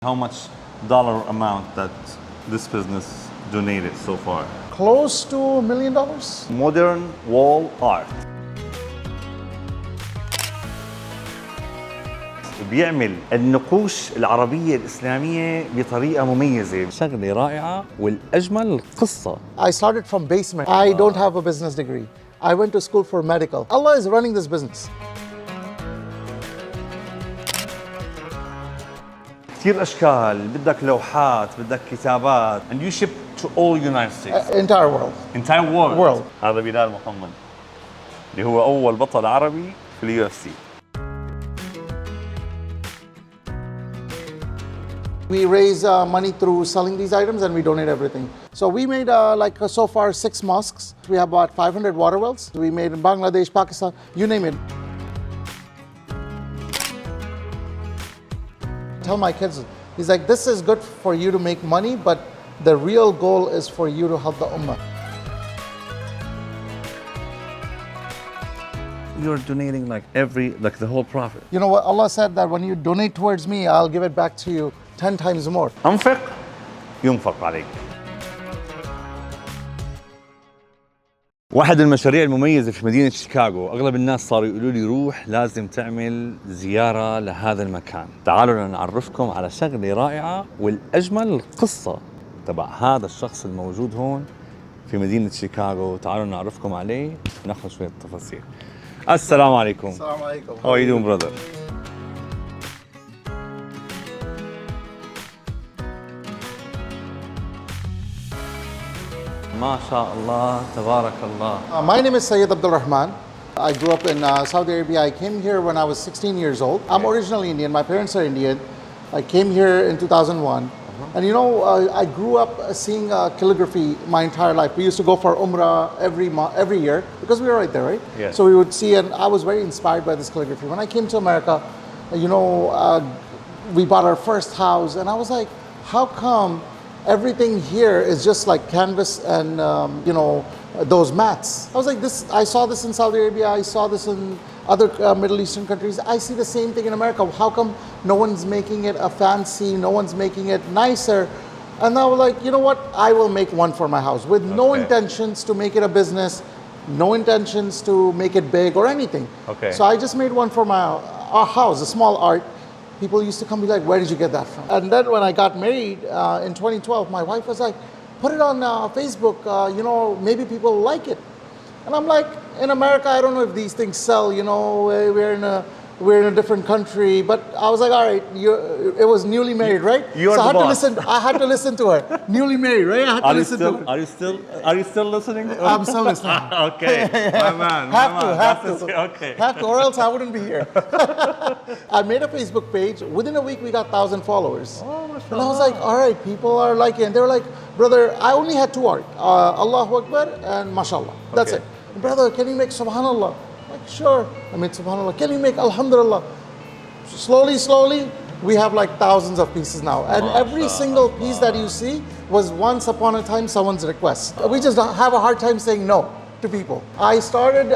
How much dollar amount that this business donated so far? Close to $1 million. Modern wall art. بيعمل النقوش العربية الإسلامية بطريقة مميزة. شغلة رائعة والأجمل القصة. I started from basement. I don't have a business degree. I went to school for medical. Allah is running this business. كثير أشكال، بدك لوحات، بدك كتابات. And you ship to all United States. Entire world. Entire world. World. هذا بلال محمد اللي هو أول بطل عربي في اليو اف سي. We raise money through selling these items and we donate everything. So we made so far 6 mosques. We have about 500 water wells. We made in Bangladesh, Pakistan, you name it. Tell my kids, he's like, this is good for you to make money, but the real goal is for you to help the ummah. You're donating like the whole profit. You know what? Allah said that when you donate towards me, I'll give it back to you 10 times more. أنفق ينفق عليك. واحد المشاريع المميزة في مدينة شيكاغو، أغلب الناس صاروا يقولوا لي روح لازم تعمل زيارة لهذا المكان. تعالوا نعرفكم على شغلة رائعة والأجمل القصة تبع هذا الشخص الموجود هون في مدينة شيكاغو. تعالوا نعرفكم عليه وناخذ شوية تفاصيل. السلام عليكم. السلام عليكم. How are you doing, brother? ما شاء الله تبارك الله. My name is Abdالرحمن. I grew up in Saudi Arabia. I came here when I was 16 years old. I'm originally Indian. My parents are Indian. I came here in 2001. And you know, I grew up seeing calligraphy my entire life. We used to go for Umrah every year because we were right there, right? Yes. So we would see, and I was very inspired by this calligraphy. When I came to America, you know, we bought our first house, and I was like, how come everything here is just like canvas and, you know, those mats? I was like, I saw this in Saudi Arabia, I saw this in other Middle Eastern countries. I see the same thing in America. How come no one's making it a fancy, no one's making it nicer? And I was like, you know what? I will make one for my house with no intentions to make it a business, no intentions to make it big or anything. Okay. So I just made one for our house, a small art. People used to come and be like, where did you get that from? And then when I got married in 2012, my wife was like, put it on Facebook, you know, maybe people like it. And I'm like, in America, I don't know if these things sell, you know, we're in a different country. But I was like, all right, it was newly married, right? You're so the boss. I had to listen to her. Newly married, right? I had to listen to her. Are you still listening? I'm still listening. Okay, my man. Have to. Okay. Have to, or else I wouldn't be here. I made a Facebook page. Within a week, we got 1,000 followers. Oh, and I was like, all right, people are liking it. And they were like, brother, I only had 2 art, Allahu Akbar and Mashallah. That's it. Brother, can you make Subhanallah? I'm like, sure. I made Subhanallah. Can you make Alhamdulillah? Slowly, we have like thousands of pieces now. And every single piece that you see was once upon a time someone's request. We just have a hard time saying no to people. I started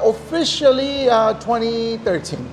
officially 2013.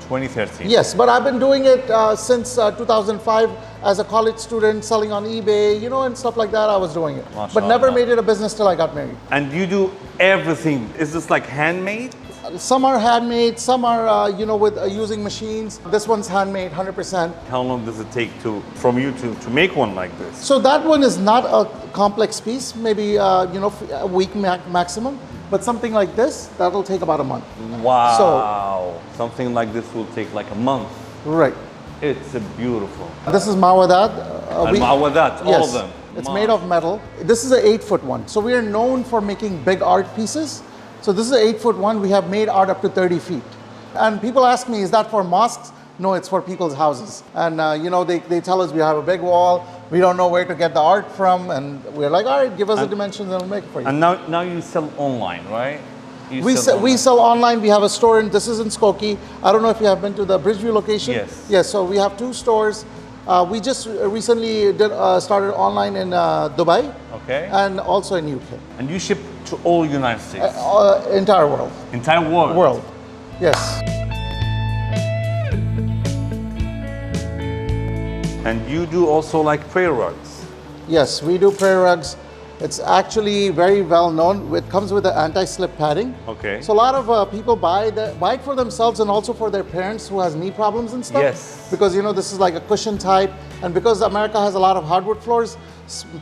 2013. Yes, but I've been doing it since 2005 as a college student, selling on eBay, you know, and stuff like that. I was doing it, but never made it a business till I got married. And you do everything. Is this like handmade? Some are handmade, some are, you know, with using machines. This one's handmade, 100%. How long does it take from you to make one like this? So that one is not a complex piece, maybe, you know, a week maximum. But something like this, that'll take about a month. Wow. So, something like this will take like a month. Right. It's beautiful. This is mawadat. Mawadat, all of them. It's made of metal. This is an 8-foot one. So we are known for making big art pieces. So this is an 8-foot one. We have made art up to 30 feet. And people ask me, is that for mosques? No, it's for people's houses. And you know, they tell us we have a big wall. We don't know where to get the art from. And we're like, all right, give us the dimensions and we'll make it for you. And now you sell online, right? We sell online. We have a store this is in Skokie. I don't know if you have been to the Bridgeview location. Yes. Yes, so we have 2 stores. We just recently started online in Dubai. Okay. And also in UK. And you ship to all United States? Entire world. Entire world? World, yes. And you do also like prayer rugs. Yes, we do prayer rugs. It's actually very well known. It comes with the anti-slip padding. Okay. So a lot of people buy it for themselves and also for their parents who has knee problems and stuff. Yes. Because this is like a cushion type, and because America has a lot of hardwood floors,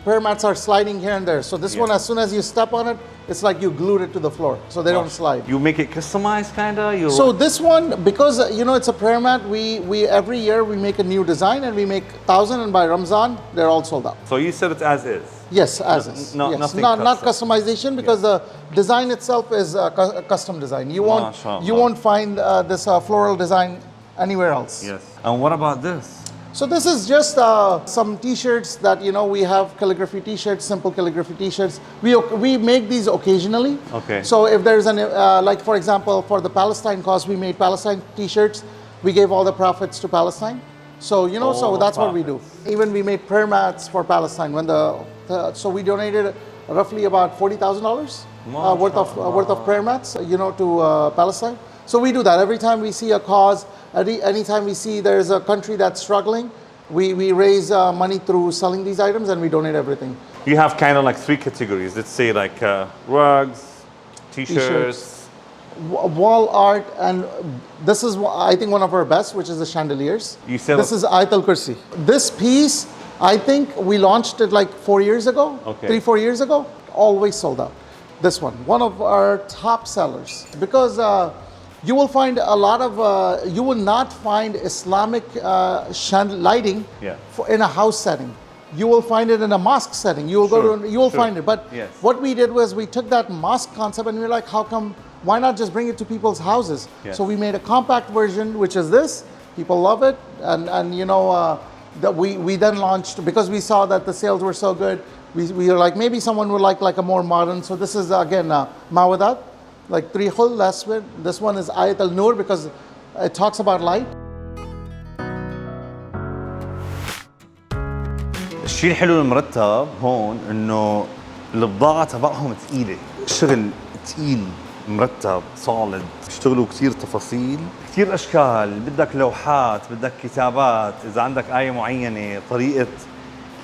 prayer mats are sliding here and there. So this one, as soon as you step on it, it's like you glued it to the floor, so they don't slide. You make it customized, kinda. So this one, because it's a prayer mat, we every year we make a new design, and we make 1,000, and by Ramzan they're all sold out. So you said it's as is. Yes, as is. Yes. Nothing not customization, because the design itself is a custom design. You won't find this floral design anywhere else. Yes. And what about this? So this is just some T-shirts that we have calligraphy T-shirts, simple calligraphy T-shirts. We make these occasionally. Okay. So if there's an like for example for the Palestine cause, we made Palestine T-shirts. We gave all the profits to Palestine. So so that's what we do. Even we made prayer mats for Palestine when so we donated roughly about $40,000 worth of prayer mats, to Palestine. So we do that every time we see a cause. Anytime we see there's a country that's struggling, we raise money through selling these items, and we donate everything. You have kind of like 3 categories. Let's say like rugs, T-shirts. Wall art, and this is I think one of our best, which is the chandeliers. You sell this is Ayatul Kursi. This piece, I think we launched it like 4 years ago, okay. 3-4 years ago, always sold out. This one of our top sellers, because you will find a lot of, you will not find Islamic lighting in a house setting. You will find it in a mosque setting. You will find it. But what we did was we took that mosque concept and we were like, why not just bring it to people's houses? So we made a compact version, which is this. People love it. And that we then launched, because we saw that the sales were so good, we were like, maybe someone would like a more modern. So this is again, Mawadat. Like 3 khul, less with. This one is Ayat al-Nur because it talks about light. الشيء الحلو المرتب هون انه البضاعة تبعهم ثقيلة، الشغل ثقيل مرتب صالد، بيشتغلوا كثير تفاصيل، كثير اشكال، بدك لوحات، بدك كتابات، اذا عندك آية معينة، طريقة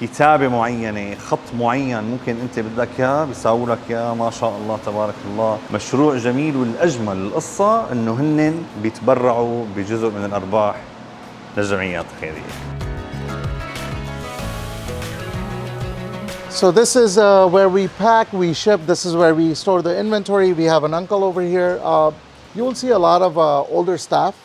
كتابة معينة، خط معين ممكن انت بدك اياه بيساووا لك اياه. ما شاء الله تبارك الله، مشروع جميل. والاجمل القصة انه هن بيتبرعوا بجزء من الارباح للجمعيات الخيرية. So this is where we pack, we ship. This is where we store the inventory. We have an uncle over here. You will see a lot of older staff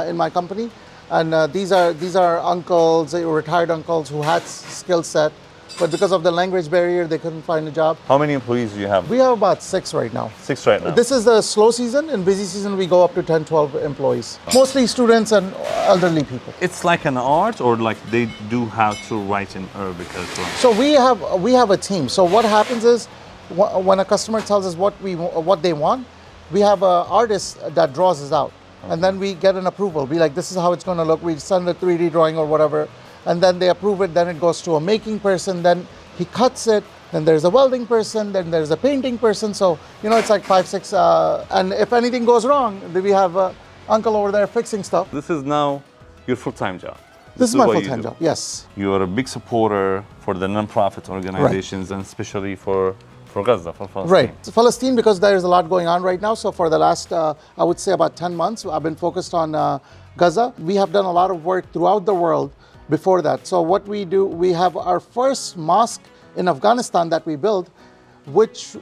in my company. And these are uncles, retired uncles who had skill set, but because of the language barrier, they couldn't find a job. How many employees do you have? We have about 6 right now. 6 right now. This is the slow season. In busy season, we go up to 10, 12 employees. Mostly students and elderly people. It's like an art, or like they do have to write in Arabic as well? So we have a team. So what happens is, when a customer tells us what they want, we have an artist that draws us out. And then we get an approval. Be like, this is how it's going to look. We send a 3D drawing or whatever, and then they approve it. Then it goes to a making person. Then he cuts it. Then there's a welding person. Then there's a painting person. So it's like 5, 6. And if anything goes wrong, then we have an uncle over there fixing stuff. This is now your full-time job. This is my full-time job. Yes. You're a big supporter for the non-profit organizations, and especially for Gaza, for Palestine. Right. So Palestine, because there's a lot going on right now. So for the last, I would say about 10 months, I've been focused on Gaza. We have done a lot of work throughout the world before that. So what we do, we have our first mosque in Afghanistan that we built, which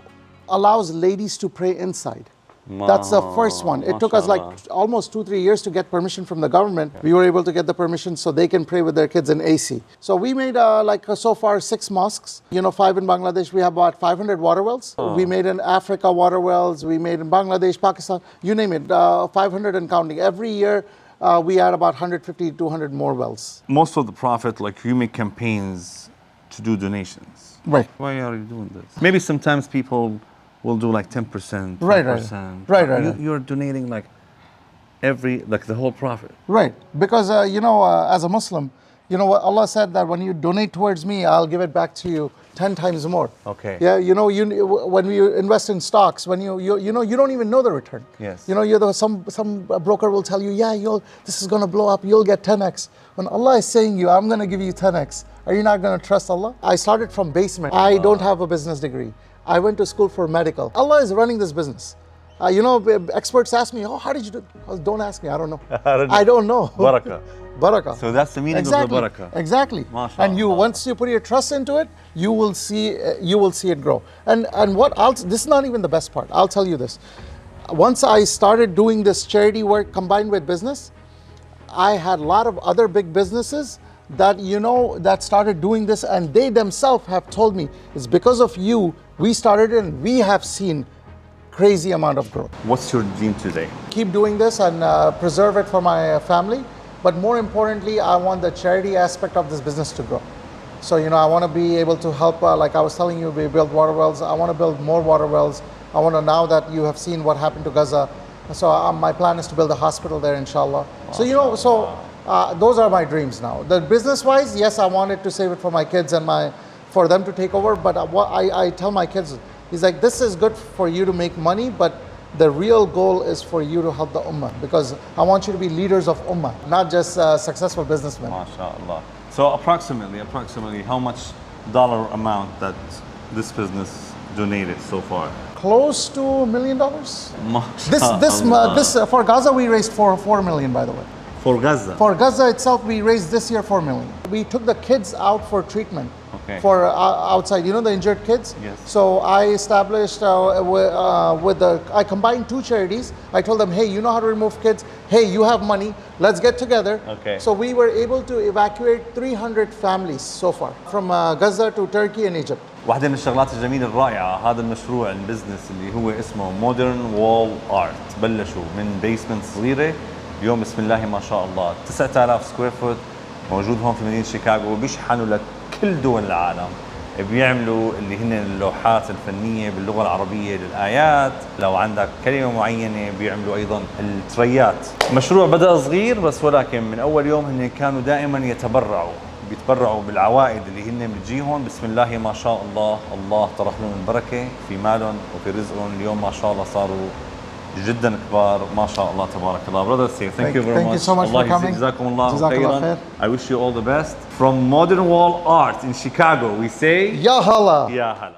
allows ladies to pray inside. That's the first one. It took us like almost 2-3 years to get permission from the government. We were able to get the permission so they can pray with their kids in AC. So we made so far 6 mosques. 5 in Bangladesh. We have about 500 water wells. We made in Africa water wells. We made in Bangladesh, Pakistan, you name it, 500 and counting. Every year we add about 150 to 200 more wells. Most of the profit, like you make campaigns to do donations. Right. Why are you doing this? Maybe sometimes people will do like 10%, 5%. Right. You're donating like the whole profit. Right. Because, as a Muslim, Allah said that when you donate towards me, I'll give it back to you 10 times more. Okay. Yeah, you know, when we invest in stocks, when you know, you don't even know the return. Yes. You know, some broker will tell you, yeah, this is going to blow up, you'll get 10x. When Allah is saying you, I'm going to give you 10x, are you not going to trust Allah? I started from basement. I don't have a business degree. I went to school for medical. Allah is running this business. You know, experts ask me, how did you do it? Don't ask me, I don't know. I don't know. Barakah. Barakah. So that's the meaning of the barakah. Exactly. And once you put your trust into it, you will see it grow. And what else? This is not even the best part. I'll tell you this. Once I started doing this charity work combined with business, I had a lot of other big businesses that started doing this, and they themselves have told me, it's because of you we started it, and we have seen crazy amount of growth. What's your dream today? Keep doing this and preserve it for my family. But more importantly, I want the charity aspect of this business to grow. So, you know, I want to be able to help, like I was telling you, we build water wells. I want to build more water wells. I want to, now that you have seen what happened to Gaza, so my plan is to build a hospital there, inshallah. So, you know, those are my dreams now. The business-wise, yes, I wanted to save it for my kids and for them to take over. But what I tell my kids, is like, this is good for you to make money, but the real goal is for you to help the ummah, because I want you to be leaders of ummah, not just successful businessmen. MashaAllah. So approximately, how much dollar amount that this business donated so far? Close to $1 million. This for Gaza we raised $4 million, by the way. For Gaza? For Gaza itself, we raised this year $4 million. We took the kids out for treatment. Okay. For outside, you know, the injured kids. Yes. So I established I combined two charities. I told them, hey, you know how to remove kids. Hey, you have money. Let's get together. Okay. So we were able to evacuate 300 families so far from Gaza to Turkey and Egypt. واحدة من الشغلات الجميلة الرائعة هذا المشروع البزنس اللي هو اسمه مودرن وول ارت. بلشوا من بيسمنت صغيرة، اليوم بسم الله ما شاء الله 9000 سكوير فوت موجود هون في مدينة شيكاغو، وبيشحنوا لكل دول العالم. بيعملوا اللي هن اللوحات الفنية باللغة العربية للآيات، لو عندك كلمة معينة بيعملوا أيضا التريات. مشروع بدأ صغير بس، ولكن من أول يوم هن كانوا دائما بيتبرعوا بالعوائد اللي هن بتجيهم. بسم الله ما شاء الله، الله طرح لهم البركة في مالهم وفي رزقهم. اليوم ما شاء الله صاروا جدا كبار ما شاء الله تبارك الله. Brother, thank you very much. Thank you so much for coming. جزاكم الله خيرا. I wish you all the best. From Modern Wall Art in Chicago, we say Ya hala. Ya hala.